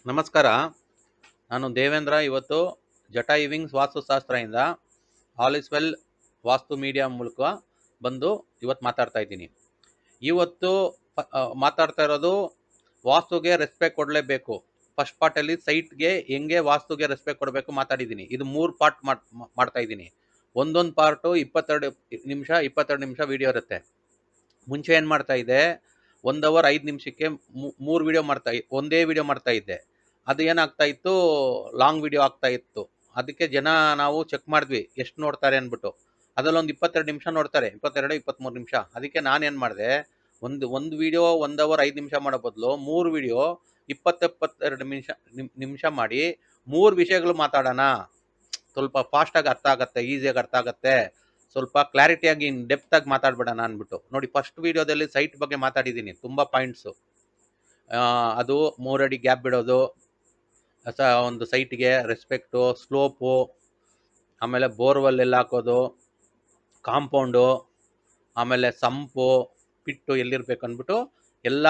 ನಮಸ್ಕಾರ. ನಾನು ದೇವೇಂದ್ರ. ಇವತ್ತು ಜಟಾ ಇವಿಂಗ್ಸ್ ವಾಸ್ತುಶಾಸ್ತ್ರದಿಂದ all is well Vastu media ಮೂಲಕ ಬಂದು ಇವತ್ತು ಮಾತಾಡ್ತಾ ಇದ್ದೀನಿ. ಇವತ್ತು ಮಾತಾಡ್ತಾ ಇರೋದು ವಾಸ್ತುಗೆ ರೆಸ್ಪೆಕ್ಟ್ ಕೊಡಲೇಬೇಕು. ಫಸ್ಟ್ ಪಾರ್ಟಲ್ಲಿ ಸೈಟ್ಗೆ ಹೆಂಗೆ ವಾಸ್ತುಗೆ ರೆಸ್ಪೆಕ್ಟ್ ಕೊಡಬೇಕು ಮಾತಾಡಿದ್ದೀನಿ. ಇದು 3 ಪಾರ್ಟ್ ಮಾಡ್ತಾ ಇದ್ದೀನಿ. ಒಂದೊಂದು ಪಾರ್ಟು 22 ನಿಮಿಷ ವಿಡಿಯೋ ಇರುತ್ತೆ. ಮುಂಚೆ ಏನು ಮಾಡ್ತಾ ಇದ್ದೆ, 1 ಅವರ್ 5 ನಿಮಿಷಕ್ಕೆ 3 ವಿಡಿಯೋ ಒಂದೇ ವಿಡಿಯೋ ಮಾಡ್ತಾ ಇದ್ದೆ. ಅದು ಏನಾಗ್ತಾ ಇತ್ತು, ಲಾಂಗ್ ವಿಡಿಯೋ ಆಗ್ತಾ ಇತ್ತು. ಅದಕ್ಕೆ ಜನ ನಾವು ಚೆಕ್ ಮಾಡಿದ್ವಿ ಎಷ್ಟು ನೋಡ್ತಾರೆ ಅಂದ್ಬಿಟ್ಟು. ಅದರಲ್ಲೊಂದು 22 ನಿಮಿಷ ನೋಡ್ತಾರೆ, 23 ನಿಮಿಷ. ಅದಕ್ಕೆ ನಾನೇನು ಮಾಡಿದೆ, ಒಂದು ವಿಡಿಯೋ 1 ಅವರ್ 5 ನಿಮಿಷ ಮಾಡೋ ಬದಲು 3 ವಿಡಿಯೋ 22 ನಿಮಿಷ ಮಾಡಿ 3 ವಿಷಯಗಳು ಮಾತಾಡೋಣ. ಸ್ವಲ್ಪ ಫಾಸ್ಟಾಗಿ ಅರ್ಥ ಆಗುತ್ತೆ, ಈಸಿಯಾಗಿ ಅರ್ಥ ಆಗುತ್ತೆ, ಸ್ವಲ್ಪ ಕ್ಲಾರಿಟಿಯಾಗಿ ಡೆಪ್ತ್ ಆಗಿ ಮಾತಾಡ್ಬೇಡಣ ಅಂದ್ಬಿಟ್ಟು. ನೋಡಿ, ಫಸ್ಟ್ ವಿಡಿಯೋದಲ್ಲಿ ಸೈಟ್ ಬಗ್ಗೆ ಮಾತಾಡಿದ್ದೀನಿ, ತುಂಬ ಪಾಯಿಂಟ್ಸು. ಅದು 3 ಅಡಿ ಗ್ಯಾಪ್ ಬಿಡೋದು, ಒಂದು ಸೈಟ್ಗೆ ರೆಸ್ಪೆಕ್ಟು, ಸ್ಲೋಪು, ಆಮೇಲೆ ಬೋರ್ವೆಲ್ ಎಲ್ಲ ಹಾಕೋದು, ಕಾಂಪೌಂಡು, ಆಮೇಲೆ ಸಂಪು, ಪಿಟ್ಟು ಎಲ್ಲಿರ್ಬೇಕು ಅಂದ್ಬಿಟ್ಟು ಎಲ್ಲ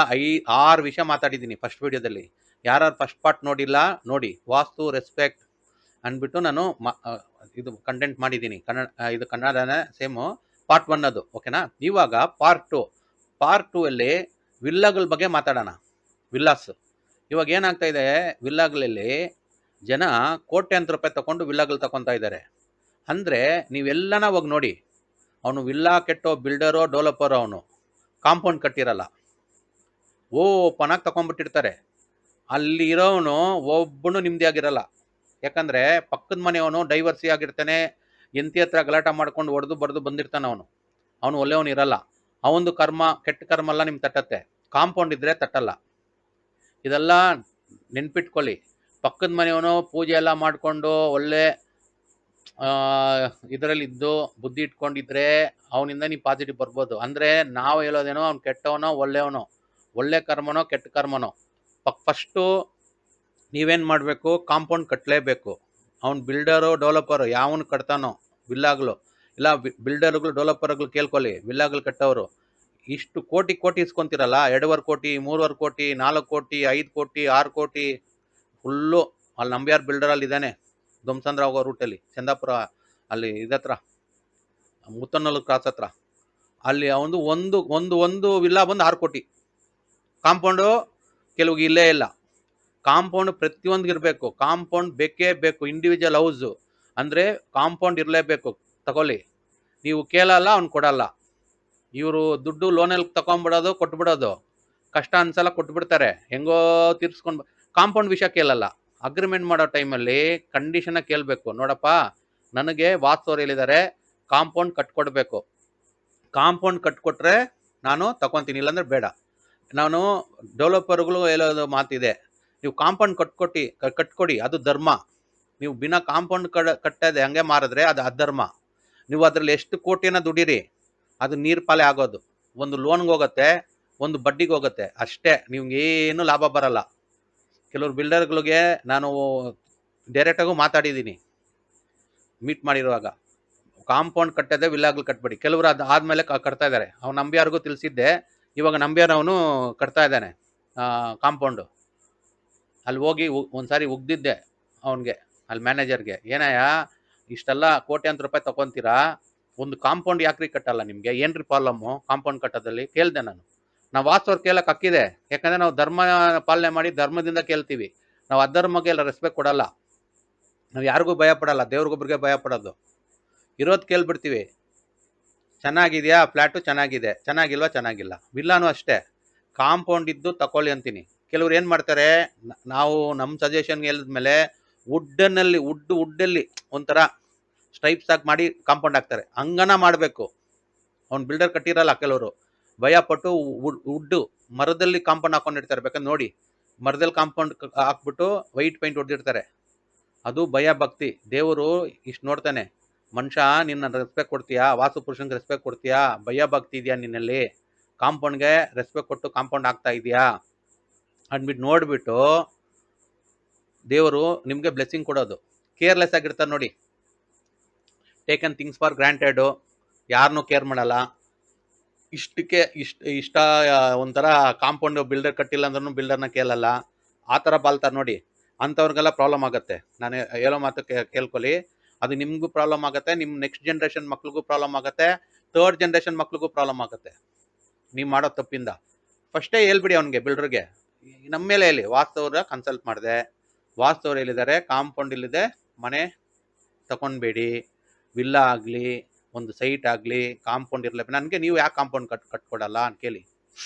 6 ವಿಷಯ ಮಾತಾಡಿದ್ದೀನಿ ಫಸ್ಟ್ ವಿಡಿಯೋದಲ್ಲಿ. ಯಾರು ಫಸ್ಟ್ ಪಾರ್ಟ್ ನೋಡಿಲ್ಲ ನೋಡಿ, ವಾಸ್ತು ರೆಸ್ಪೆಕ್ಟ್ ಅಂದ್ಬಿಟ್ಟು ನಾನು ಇದು ಕಂಟೆಂಟ್ ಮಾಡಿದ್ದೀನಿ. ಇದು ಕನ್ನಡನೇ ಸೇಮು. ಪಾರ್ಟ್ 1 ಅದು, ಓಕೆನಾ? ಇವಾಗ ಪಾರ್ಟ್ 2 ಅಲ್ಲಿ ವಿಲ್ಲಾಗಳ ಬಗ್ಗೆ ಮಾತಾಡೋಣ. ವಿಲ್ಲಾಸ್ ಇವಾಗ ಏನಾಗ್ತಾ ಇದೆ, ವಿಲ್ಲಾಗಳಲ್ಲಿ ಜನ ಕೋಟ್ಯಾಂತರ ರೂಪಾಯಿ ತಗೊಂಡು ವಿಲ್ಲಾಗಳು ತಗೊತಾ ಇದ್ದಾರೆ. ಅಂದರೆ ನೀವೆಲ್ಲನ ಹೋಗಿ ನೋಡಿ, ಅವನು ವಿಲ್ಲಾ ಕೆಟ್ಟೋ ಬಿಲ್ಡರೋ ಡೆವಲಪರೋ, ಅವನು ಕಾಂಪೌಂಡ್ ಕಟ್ಟಿರಲ್ಲ, ಓಪನ್ ಆಗಿ ತಗೊಂಡ್ಬಿಟ್ಟಿರ್ತಾರೆ. ಅಲ್ಲಿ ಇರೋವನು ಒಬ್ಬನು ನಿಮ್ಮದೇ ಆಗಿರಲ್ಲ. ಯಾಕಂದರೆ ಪಕ್ಕದ ಮನೆಯವನು ಡೈವರ್ಸಿ ಆಗಿರ್ತಾನೆ, ಎಂತಿ ಹತ್ರ ಗಲಾಟೆ ಮಾಡ್ಕೊಂಡು ಹೊಡೆದು ಬರೆದು ಬಂದಿರ್ತಾನೆ. ಅವನು ಒಳ್ಳೆಯವನು ಇರಲ್ಲ. ಅವನದು ಕರ್ಮ, ಕೆಟ್ಟ ಕರ್ಮ ಎಲ್ಲ ನಿಮ್ಗೆ ತಟ್ಟತ್ತೆ. ಕಾಂಪೌಂಡ್ ಇದ್ದರೆ ತಟ್ಟಲ್ಲ. ಇದೆಲ್ಲ ನೆನ್ಪಿಟ್ಕೊಳ್ಳಿ. ಪಕ್ಕದ ಮನೆಯವನು ಪೂಜೆ ಎಲ್ಲ ಮಾಡಿಕೊಂಡು ಒಳ್ಳೆ ಇದರಲ್ಲಿ ಇದ್ದು ಬುದ್ಧಿ ಇಟ್ಕೊಂಡಿದ್ರೆ ಅವನಿಂದ ನೀವು ಪಾಸಿಟಿವ್ ಬರ್ಬೋದು. ಅಂದರೆ ನಾವು ಹೇಳೋದೇನೋ ಅವ್ನು ಕೆಟ್ಟವನೋ ಒಳ್ಳೆಯವನೋ, ಒಳ್ಳೆ ಕರ್ಮನೋ ಕೆಟ್ಟ ಕರ್ಮನೋ. ಫಸ್ಟು ನೀವೇನು ಮಾಡಬೇಕು, ಕಾಂಪೌಂಡ್ ಕಟ್ಟಲೇಬೇಕು. ಅವ್ನು ಬಿಲ್ಡರು ಡೆವಲಪರು ಯಾವನು ಕಟ್ತಾನೋ ವಿಲ್ಲಾಗಳು, ಇಲ್ಲ ಬಿಲ್ಡರ್ಗಳು ಡೆವಲಪರ್ಗಳು ಕೇಳ್ಕೊಳ್ಳಿ. ವಿಲ್ಲಾಗಳು ಕಟ್ಟೋರು ಇಷ್ಟು ಕೋಟಿ ಇಸ್ಕೊಂತಿರಲ್ಲ, 2.5 ಕೋಟಿ, 3.5 ಕೋಟಿ, 4 ಕೋಟಿ, 5 ಕೋಟಿ, 6 ಕೋಟಿ ಫುಲ್ಲು. ಅಲ್ಲಿ ನಂಬ್ಯಾರ್ ಬಿಲ್ಡರಲ್ಲಿ ಇದ್ದಾನೆ, ಧ್ವಂಸಂದ್ರ ಹೋಗೋ ರೂಟಲ್ಲಿ, ಚಂದಾಪುರ ಅಲ್ಲಿ ಇದತ್ರ ಮುತ್ತನೂರು ಕ್ರಾಸ್ ಹತ್ರ. ಅಲ್ಲಿ ಅವನು ಒಂದು ವಿಲ್ಲಾ ಬಂದು 6 ಕೋಟಿ. ಕಾಂಪೌಂಡು ಕೆಲವು ಇಲ್ಲೇ ಇಲ್ಲ. ಕಾಂಪೌಂಡ್ ಪ್ರತಿಯೊಂದು ಇರಬೇಕು. ಕಾಂಪೌಂಡ್ ಬೇಕೇ ಬೇಕು. ಇಂಡಿವಿಜುವಲ್ ಹೌಸು ಅಂದರೆ ಕಾಂಪೌಂಡ್ ಇರಲೇಬೇಕು. ತಗೊಳ್ಳಿ, ನೀವು ಕೇಳಲ್ಲ, ಅವ್ನು ಕೊಡಲ್ಲ. ಇವರು ದುಡ್ಡು ಲೋನಲ್ಲಿ ತಗೊಂಡ್ಬಿಡೋದು, ಕೊಟ್ಬಿಡೋದು. ಕಷ್ಟ ಅನ್ಸಲ್ಲ, ಕೊಟ್ಬಿಡ್ತಾರೆ, ಹೆಂಗೋ ತೀರ್ಸ್ಕೊಂಡು. ಕಾಂಪೌಂಡ್ ವಿಷಯ ಕೇಳಲ್ಲ. ಅಗ್ರಿಮೆಂಟ್ ಮಾಡೋ ಟೈಮಲ್ಲಿ ಕಂಡೀಷನ್ನ ಕೇಳಬೇಕು. ನೋಡಪ್ಪ, ನನಗೆ ವಾಸ್ತವ್ರು ಹೇಳಿದ್ದಾರೆ, ಕಾಂಪೌಂಡ್ ಕಟ್ಕೊಡ್ಬೇಕು. ಕಾಂಪೌಂಡ್ ಕಟ್ಕೊಟ್ರೆ ನಾನು ತಗೊತೀನಿ, ಇಲ್ಲಾಂದ್ರೆ ಬೇಡ. ನಾನು ಡೆವಲಪರ್ಗಳು ಹೇಳೋದು ಮಾತಿದೆ, ನೀವು ಕಾಂಪೌಂಡ್ ಕಟ್ಕೊಡಿ, ಅದು ಧರ್ಮ. ನೀವು ಬಿನಾ ಕಾಂಪೌಂಡ್ ಕಟ್ಟದೆ ಹಂಗೆ ಮಾರಿದ್ರೆ ಅದು ಅಧರ್ಮ. ನೀವು ಅದರಲ್ಲಿ ಎಷ್ಟು ಕೋಟಿನ ದುಡೀರಿ, ಅದು ನೀರು ಪಾಲೆ ಆಗೋದು. ಒಂದು ಲೋನ್ಗೆ ಹೋಗುತ್ತೆ, ಒಂದು ಬಡ್ಡಿಗೆ ಹೋಗುತ್ತೆ, ಅಷ್ಟೇ. ನಿಮ್ಗೆ ಏನು ಲಾಭ ಬರಲ್ಲ. ಕೆಲವರು ಬಿಲ್ಡರ್ಗಳಿಗೆ ನಾನು ಡೈರೆಕ್ಟಾಗೂ ಮಾತಾಡಿದ್ದೀನಿ, ಮೀಟ್ ಮಾಡಿರುವಾಗ. ಕಾಂಪೌಂಡ್ ಕಟ್ಟದೆ ವಿಲ್ಲಾಗಳು ಕಟ್ಬೇಡಿ. ಕೆಲವರು ಅದು ಆದಮೇಲೆ ಕಟ್ತಾ ಇದ್ದಾರೆ. ಅವ್ನು ನಂಬ್ಯಾರಿಗೂ ತಿಳಿಸಿದ್ದೆ, ಇವಾಗ ನಂಬ್ಯಾರ ಅವನು ಕಟ್ತಾ ಇದ್ದಾನೆ ಕಾಂಪೌಂಡು. ಅಲ್ಲಿ ಹೋಗಿ ಒಂದ್ಸಾರಿ ಉಗ್ದಿದ್ದೆ ಅವನಿಗೆ, ಅಲ್ಲಿ ಮ್ಯಾನೇಜರ್ಗೆ, ಏನಯ್ಯ ಇಷ್ಟೆಲ್ಲ ಕೋಟ್ಯಾಂತರ ರೂಪಾಯಿ ತಗೊತೀರಾ, ಒಂದು ಕಾಂಪೌಂಡ್ ಯಾಕ್ರಿ ಕಟ್ಟಲ್ಲ, ನಿಮಗೆ ಏನ್ರಿ ಪ್ರಾಬ್ಲಮ್ಮು ಕಾಂಪೌಂಡ್ ಕಟ್ಟೋದಲ್ಲಿ ಕೇಳಿದೆ ನಾನು. ನಾವು ವಾಸ್ತವ್ರು ಕೇಳಕ್ಕೆ ಹಕ್ಕಿದೆ, ಯಾಕಂದರೆ ನಾವು ಧರ್ಮ ಪಾಲನೆ ಮಾಡಿ ಧರ್ಮದಿಂದ ಕೇಳ್ತೀವಿ. ನಾವು ಅಧರ್ಮಕ್ಕೆ ಎಲ್ಲ ರೆಸ್ಪೆಕ್ಟ್ ಕೊಡಲ್ಲ. ನಾವು ಯಾರಿಗೂ ಭಯ ಪಡಲ್ಲ, ದೇವ್ರಿಗೊಬ್ರಿಗೆ ಭಯ ಪಡೋದು. ಇರೋದು ಕೇಳ್ಬಿಡ್ತೀವಿ, ಚೆನ್ನಾಗಿದೆಯಾ ಫ್ಲ್ಯಾಟು, ಚೆನ್ನಾಗಿಲ್ವಾ, ಚೆನ್ನಾಗಿಲ್ಲ. ವಿಲ್ಲಾನು ಅಷ್ಟೇ, ಕಾಂಪೌಂಡ್ ಇದ್ದು ತಗೊಳ್ಳಿ ಅಂತೀನಿ. ಕೆಲವ್ರು ಏನು ಮಾಡ್ತಾರೆ, ನಾವು ನಮ್ಮ ಸಜೆಷನ್ಗೆ ಹೇಳಿದ್ಮೇಲೆ ವುಡ್ಡಲ್ಲಿ ಒಂಥರ ಸ್ಟ್ರೈಪ್ಸ್ ಆಗಿ ಮಾಡಿ ಕಾಂಪೌಂಡ್ ಹಾಕ್ತಾರೆ. ಹಂಗನ ಮಾಡಬೇಕು. ಅವ್ನು ಬಿಲ್ಡರ್ ಕಟ್ಟಿರಲ್ಲ. ಕೆಲವರು ಭಯಪಟ್ಟು ವುಡ್ಡು ಮರದಲ್ಲಿ ಕಾಂಪೌಂಡ್ ಹಾಕೊಂಡಿರ್ತಾರೆ. ಬೇಕಂದ್ರೆ ನೋಡಿ, ಮರದಲ್ಲಿ ಕಾಂಪೌಂಡ್ ಹಾಕ್ಬಿಟ್ಟು ವೈಟ್ ಪೈಂಟ್ ಹೊಡೆದಿರ್ತಾರೆ. ಅದು ಭಯ ಭಕ್ತಿ. ದೇವರು ಇಷ್ಟು ನೋಡ್ತಾನೆ, ಮನುಷ್ಯ ನಿನ್ನ ರೆಸ್ಪೆಕ್ಟ್ ಕೊಡ್ತೀಯಾ, ವಾಸು ಪುರುಷನ್ಗೆ ರೆಸ್ಪೆಕ್ಟ್ ಕೊಡ್ತೀಯಾ, ಭಯ ಭಕ್ತಿ ಇದೆಯಾ ನಿನ್ನಲ್ಲಿ, ಕಾಂಪೌಂಡ್ಗೆ ರೆಸ್ಪೆಕ್ಟ್ ಕೊಟ್ಟು ಕಾಂಪೌಂಡ್ ಆಗ್ತಾ ಇದೆಯಾ ಅಂದ್ಬಿಟ್ಟು ನೋಡಿಬಿಟ್ಟು ದೇವರು ನಿಮಗೆ ಬ್ಲೆಸ್ಸಿಂಗ್ ಕೊಡೋದು. ಕೇರ್ಲೆಸ್ ಆಗಿರ್ತಾರೆ ನೋಡಿ, ಟೇಕನ್ ಥಿಂಗ್ಸ್ ಫಾರ್ ಗ್ರಾಂಟೆಡು, ಯಾರನ್ನೂ ಕೇರ್ ಮಾಡಲ್ಲ. ಇಷ್ಟ ಒಂಥರ ಕಾಂಪೌಂಡ್ ಬಿಲ್ಡರ್ ಕಟ್ಟಿಲ್ಲ ಅಂದ್ರೂ ಬಿಲ್ಡರ್ನ ಕೇಳಲ್ಲ. ಆ ಥರ ಬಾಳ್ತಾರೆ ನೋಡಿ, ಅಂಥವ್ರಿಗೆಲ್ಲ ಪ್ರಾಬ್ಲಮ್ ಆಗುತ್ತೆ. ನಾನು ಹೇಳೋ ಮಾತು ಕೇಳ್ಕೊಳ್ಳಿ. ಅದು ನಿಮಗೂ ಪ್ರಾಬ್ಲಮ್ ಆಗುತ್ತೆ, ನಿಮ್ಮ ನೆಕ್ಸ್ಟ್ ಜನ್ರೇಷನ್ ಮಕ್ಳಿಗೂ ಪ್ರಾಬ್ಲಮ್ ಆಗುತ್ತೆ, ಥರ್ಡ್ ಜನ್ರೇಷನ್ ಮಕ್ಳಿಗೂ ಪ್ರಾಬ್ಲಮ್ ಆಗುತ್ತೆ ನೀವು ಮಾಡೋ ತಪ್ಪಿಂದ. ಫಸ್ಟೇ ಹೇಳ್ಬಿಡಿ ಅವ್ನಿಗೆ, ಬಿಲ್ಡರ್ಗೆ ನಮ್ಮ ಮೇಲೆ ಹೇಳಿ. ವಾಸ್ತವ್ರ ಕನ್ಸಲ್ಟ್ ಮಾಡಿದೆ, ವಾಸ್ತವ್ರು ಹೇಳಿದ್ದಾರೆ ಕಾಂಪೌಂಡ್ ಇಲ್ಲಿದೆ, ಮನೆ ತಗೊಂಡ್ಬೇಡಿ, ವಿಲ್ಲಾ ಆಗಲಿ ಒಂದು ಸೈಟ್ ಆಗಲಿ ಕಾಂಪೌಂಡ್ ಇರಲಿ, ನನಗೆ ನೀವು ಯಾಕೆ ಕಾಂಪೌಂಡ್ ಕಟ್ಕೊಡಲ್ಲ ಅಂತ ಕೇಳಿ.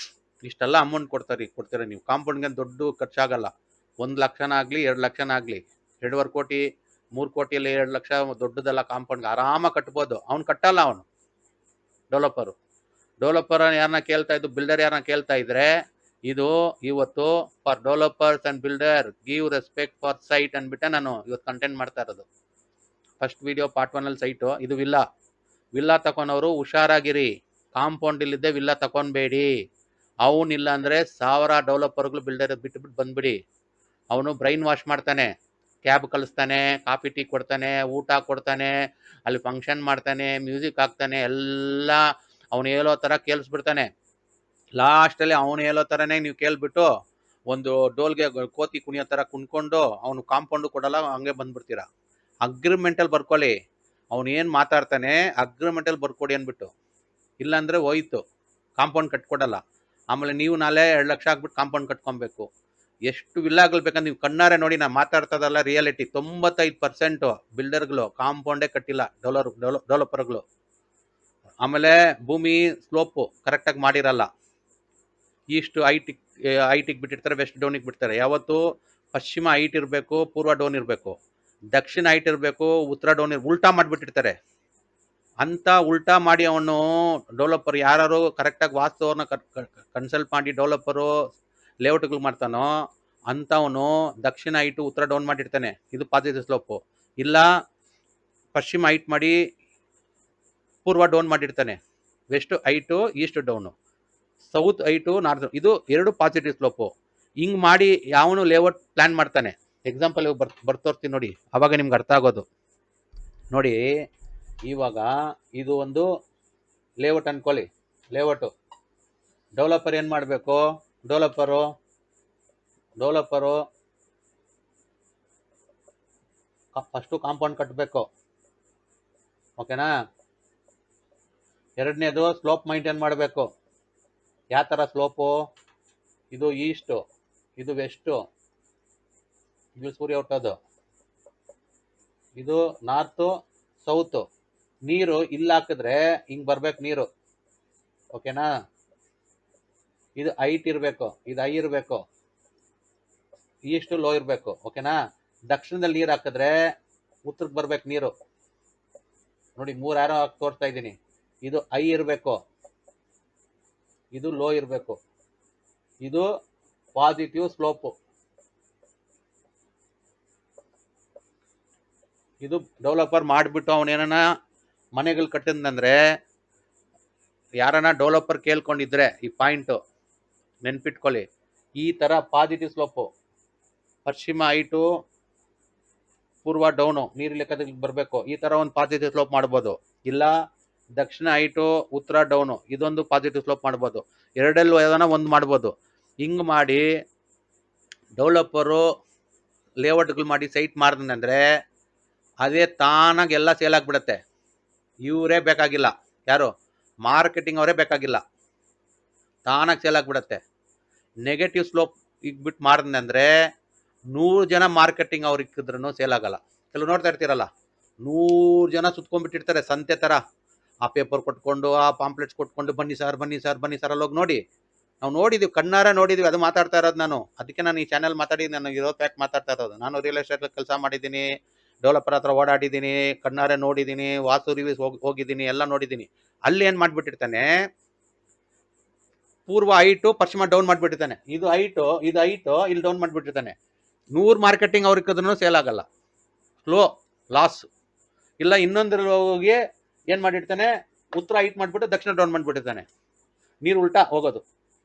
ಇಷ್ಟೆಲ್ಲ ಅಮೌಂಟ್ ಕೊಡ್ತೀರ ನೀವು, ಕಾಂಪೌಂಡ್ಗೆ ದೊಡ್ಡ ಖರ್ಚಾಗಲ್ಲ. 1 ಲಕ್ಷನಾಗಲಿ 2 ಲಕ್ಷನಾಗಲಿ, 2.5 ಕೋಟಿ 3 ಕೋಟಿಯಲ್ಲಿ 2 ಲಕ್ಷ ದೊಡ್ಡದಲ್ಲ. ಕಾಂಪೌಂಡ್ಗೆ ಆರಾಮಾಗಿ ಕಟ್ಬೋದು. ಅವ್ನು ಕಟ್ಟಲ್ಲ, ಅವನು ಡೆವಲಪರ್ ಯಾರನ್ನ ಕೇಳ್ತಾ ಇದ್ದು, ಬಿಲ್ಡರ್ ಯಾರನ್ನ ಕೇಳ್ತಾ ಇದ್ರೆ, ಇದು ಇವತ್ತು for developers and builder give respect for site ಅಂದ್ಬಿಟ್ಟೆ ನಾನು ಇವತ್ತು ಕಂಟೆಂಟ್ ಮಾಡ್ತಾ ಇರೋದು. ಫಸ್ಟ್ ವಿಡಿಯೋ ಪಾರ್ಟ್ 1 ಅಲ್ಲಿ ಸೈಟು, ಇದು ವಿಲ್ಲಾ ತಗೊಂಡವರು ಹುಷಾರಾಗಿರಿ. ಕಾಂಪೌಂಡ್ ಇಲ್ಲಿದ್ದೆ ವಿಲ್ಲಾ ತಗೊಂಡ್ಬೇಡಿ. ಅವನಿಲ್ಲ ಅಂದರೆ 1000 ಡೆವಲಪರ್ಗಳು ಬಿಲ್ಡರ್ ಬಿಟ್ಟು ಬಂದ್ಬಿಡಿ. ಅವನು ಬ್ರೈನ್ ವಾಶ್ ಮಾಡ್ತಾನೆ, ಕ್ಯಾಬ್ ಕಳಿಸ್ತಾನೆ, ಕಾಫಿ ಟೀ ಕೊಡ್ತಾನೆ, ಊಟ ಕೊಡ್ತಾನೆ, ಅಲ್ಲಿ ಫಂಕ್ಷನ್ ಮಾಡ್ತಾನೆ, ಮ್ಯೂಸಿಕ್ ಹಾಕ್ತಾನೆ, ಎಲ್ಲ ಅವನು ಹೇಳೋ ಥರ ಕೇಳಿಸ್ಬಿಡ್ತಾನೆ. ಲಾಸ್ಟಲ್ಲಿ ಅವನು ಹೇಳೋ ಥರನೇ ನೀವು ಕೇಳ್ಬಿಟ್ಟು ಒಂದು ಡೋಲ್ಗೆ ಕೋತಿ ಕುಣಿಯೋ ಥರ ಕುಣ್ಕೊಂಡು ಅವನು ಕಾಂಪೌಂಡು ಕೊಡಲ್ಲ, ಹಂಗೆ ಬಂದ್ಬಿಡ್ತೀರ. ಅಗ್ರಿಮೆಂಟಲ್ಲಿ ಬರ್ಕೊಳ್ಳಿ, ಅವನು ಏನು ಮಾತಾಡ್ತಾನೆ ಅಗ್ರಿಮೆಂಟಲ್ಲಿ ಬರ್ಕೊಡಿ ಅಂದ್ಬಿಟ್ಟು. ಇಲ್ಲಾಂದರೆ ಹೋಯ್ತು, ಕಾಂಪೌಂಡ್ ಕಟ್ಕೊಡಲ್ಲ. ಆಮೇಲೆ ನೀವು ನಾಳೆ 2 ಲಕ್ಷ ಹಾಕ್ಬಿಟ್ಟು ಕಾಂಪೌಂಡ್ ಕಟ್ಕೊಬೇಕು. ಎಷ್ಟು ವಿಲ್ಲಾಗಳು ಬೇಕಂದ್ರೆ ನೀವು ಕಣ್ಣಾರೆ ನೋಡಿ. ನಾನು ಮಾತಾಡ್ತದಲ್ಲ ರಿಯಾಲಿಟಿ. 95% ಬಿಲ್ಡರ್ಗಳು ಕಾಂಪೌಂಡೇ ಕಟ್ಟಿಲ್ಲ, ಡೆವಲಪರ್ಗಳು. ಆಮೇಲೆ ಭೂಮಿ ಸ್ಲೋಪು ಕರೆಕ್ಟಾಗಿ ಮಾಡಿರಲ್ಲ. ಈಸ್ಟ್ ಹೈಟಿಗೆ ಬಿಟ್ಟಿರ್ತಾರೆ, ವೆಸ್ಟ್ ಡೌನಿಗೆ ಬಿಡ್ತಾರೆ. ಯಾವತ್ತು ಪಶ್ಚಿಮ ಹೈಟ್ ಇರಬೇಕು, ಪೂರ್ವ ಡೌನ್ ಇರಬೇಕು, ದಕ್ಷಿಣ ಹೈಟ್ ಇರಬೇಕು, ಉತ್ತರ ಡೌನ್ ಉಲ್ಟಾ ಮಾಡಿಬಿಟ್ಟಿರ್ತಾರೆ. ಅಂತ ಉಲ್ಟಾ ಮಾಡಿ ಅವನು ಡೆವಲಪರ್ ಯಾರು ಕರೆಕ್ಟಾಗಿ ವಾಸ್ತವನ್ನ ಕನ್ಸಲ್ಟ್ ಮಾಡಿ ಡೆವಲಪರು ಲೇಔಟ್ಗಳು ಮಾಡ್ತಾನೋ ಅಂಥವನು ದಕ್ಷಿಣ ಹೈಟು ಉತ್ತರ ಡೌನ್ ಮಾಡಿರ್ತಾನೆ. ಇದು ಪಾಸಿಟಿವ್ ಸ್ಲೋಪು. ಇಲ್ಲ ಪಶ್ಚಿಮ ಹೈಟ್ ಮಾಡಿ ಪೂರ್ವ ಡೌನ್ ಮಾಡಿರ್ತಾನೆ, west height east down, south height north. ಇದು 2 ಪಾಸಿಟಿವ್ ಸ್ಲೋಪು. ಹಿಂಗೆ ಮಾಡಿ ಯಾವನು ಲೇಔಟ್ ಪ್ಲ್ಯಾನ್ ಮಾಡ್ತಾನೆ. ಎಕ್ಸಾಂಪಲ್ ಬರ್ತೋರ್ತೀನಿ ನೋಡಿ, ಅವಾಗ ನಿಮ್ಗೆ ಅರ್ಥ ಆಗೋದು. ನೋಡಿ, ಇವಾಗ ಇದು ಒಂದು ಲೇಔಟ್ ಅನ್ಕೊಳ್ಳಿ. ಲೇಔಟು ಡೆವಲಪರ್ ಏನು ಮಾಡಬೇಕು? ಡೆವಲಪರು ಫಸ್ಟು ಕಾಂಪೌಂಡ್ ಕಟ್ಟಬೇಕು, ಓಕೆನಾ? ಎರಡನೇದು ಸ್ಲೋಪ್ ಮೈಂಟೈನ್ ಮಾಡಬೇಕು. ಯಾವ ಥರ ಸ್ಲೋಪು? ಇದು ಈಸ್ಟು, ಇದು ವೆಸ್ಟು, ಇದು ಸೂರ್ಯ ಹುಟ್ಟೋದು, ಇದು ನಾರ್ತು ಸೌತು. ನೀರು ಇಲ್ಲಿ ಹಾಕಿದ್ರೆ ಹಿಂಗೆ ಬರ್ಬೇಕು ನೀರು, ಓಕೆನಾ? ಇದು ಹೈಟ್ ಇರಬೇಕು, ಇದು ಹೈ ಇರಬೇಕು, ಈಸ್ಟ್ ಲೋ ಇರಬೇಕು, ಓಕೆನಾ? ದಕ್ಷಿಣದಲ್ಲಿ ನೀರು ಹಾಕಿದ್ರೆ ಉತ್ತರಕ್ಕೆ ಬರ್ಬೇಕು ನೀರು. ನೋಡಿ, 3 ಆರೋ ಹಾಕಿ ತೋರಿಸ್ತಾ ಇದ್ದೀನಿ. ಇದು ಹೈ ಇರಬೇಕು, ಇದು ಲೋ ಇರಬೇಕು, ಇದು ಪಾಸಿಟಿವ್ ಸ್ಲೋಪು. ಇದು ಡೆವಲಪರ್ ಮಾಡಿಬಿಟ್ಟು ಅವನೇನ ಮನೆಗಳು ಕಟ್ಟಿದಂದ್ರೆ, ಯಾರನ್ನ ಡೆವಲಪರ್ ಕೇಳ್ಕೊಂಡಿದ್ರೆ ಈ ಪಾಯಿಂಟು ನೆನ್ಪಿಟ್ಕೊಳ್ಳಿ. ಈ ಥರ ಪಾಸಿಟಿವ್ ಸ್ಲೋಪು, ಪಶ್ಚಿಮ ಹೈಟು ಪೂರ್ವ ಡೌನು ನೀರು ಲೆಕ್ಕದಲ್ಲಿ ಬರಬೇಕು. ಈ ಥರ ಒಂದು ಪಾಸಿಟಿವ್ ಸ್ಲೋಪ್ ಮಾಡ್ಬೋದು. ಇಲ್ಲ ದಕ್ಷಿಣ ಹೈಟು ಉತ್ತರ ಡೌನು, ಇದೊಂದು ಪಾಸಿಟಿವ್ ಸ್ಲೋಪ್ ಮಾಡ್ಬೋದು. ಎರಡಲ್ಲೂ ಯಾವ್ದಾನ ಒಂದು ಮಾಡ್ಬೋದು. ಹಿಂಗೆ ಮಾಡಿ ಡೆವಲಪರು ಲೇಔಟ್ಗಳು ಮಾಡಿ ಸೈಟ್ ಮಾಡಿದಂದ್ರೆ ಅದೇ ತಾನಾಗಿ ಎಲ್ಲ ಸೇಲ್ ಆಗಿಬಿಡುತ್ತೆ. ಇವರೇ ಬೇಕಾಗಿಲ್ಲ, ಯಾರು ಮಾರ್ಕೆಟಿಂಗ್ ಅವರೇ ಬೇಕಾಗಿಲ್ಲ, ತಾನಾಗಿ ಸೇಲ್ ಆಗಿಬಿಡುತ್ತೆ. ನೆಗೆಟಿವ್ ಸ್ಲೋಪ್ ಇಕ್ಬಿಟ್ಟು ಮಾಡಿದಂದ್ರೆ 100 ಜನ ಮಾರ್ಕೆಟಿಂಗ್ ಅವ್ರು ಇಕ್ಕಿದ್ರೂ ಸೇಲ್ ಆಗಲ್ಲ. ಕೆಲವು ನೋಡ್ತಾ ಇರ್ತೀರಲ್ಲ, 100 ಜನ ಸುತ್ಕೊಂಡ್ಬಿಟ್ಟಿರ್ತಾರೆ ಸಂತೆ ಥರ. ಆ ಪೇಪರ್ ಕೊಟ್ಕೊಂಡು, ಆ ಪಾಂಪ್ಲೆಟ್ಸ್ ಕೊಟ್ಕೊಂಡು, ಬನ್ನಿ ಸರ್ ಅಲ್ಲೋಗಿ ನೋಡಿ. ನಾವು ನೋಡಿದ್ದೀವಿ, ಕಣ್ಣಾರ ನೋಡಿದ್ದೀವಿ. ಅದು ಮಾತಾಡ್ತಾ ಇರೋದು ನಾನು. ಅದಕ್ಕೆ ನಾನು ಈ ಚಾನಲ್ ಮಾತಾಡಿ ನಾನು ಇರೋ ಪ್ಯಾಕ್ ಮಾತಾಡ್ತಾ ಇರೋದು. ನಾನು ರಿಯಲ್ ಎಸ್ಟೇಟ್ ಕೆಲಸ ಮಾಡಿದ್ದೀನಿ, ಡೆವಲಪರ್ ಹತ್ರ ಓಡಾಡಿದ್ದೀನಿ, ಕಣ್ಣಾರೆ ನೋಡಿದ್ದೀನಿ, ವಾಸ್ತು ರಿವ್ಯೂಸ್ ಹೋಗಿದ್ದೀನಿ, ಎಲ್ಲ ನೋಡಿದ್ದೀನಿ. ಅಲ್ಲಿ ಏನು ಮಾಡಿಬಿಟ್ಟಿರ್ತಾನೆ, ಪೂರ್ವ ಹೈಟು ಪಶ್ಚಿಮ ಡೌನ್ ಮಾಡಿಬಿಟ್ಟಿರ್ತಾನೆ. ಇದು ಹೈಟು ಇಲ್ಲಿ ಡೌನ್ ಮಾಡಿಬಿಟ್ಟಿರ್ತಾನೆ. 100 ಮಾರ್ಕೆಟಿಂಗ್ ಅವ್ರು ಇಕ್ಕಿದ್ರೂ ಸೇಲ್ ಆಗಲ್ಲ, ಸ್ಲೋ ಲಾಸ್. ಇಲ್ಲ ಇನ್ನೊಂದ್ರಲ್ಲಿ ಹೋಗಿ ಏನು ಮಾಡಿರ್ತಾನೆ, ಉತ್ತರ ಹೈಟ್ ಮಾಡಿಬಿಟ್ಟು ದಕ್ಷಿಣ ಡೌನ್ ಮಾಡಿಬಿಟ್ಟಿರ್ತಾನೆ, ನೀರು ಉಲ್ಟಾ ಹೋಗೋದು.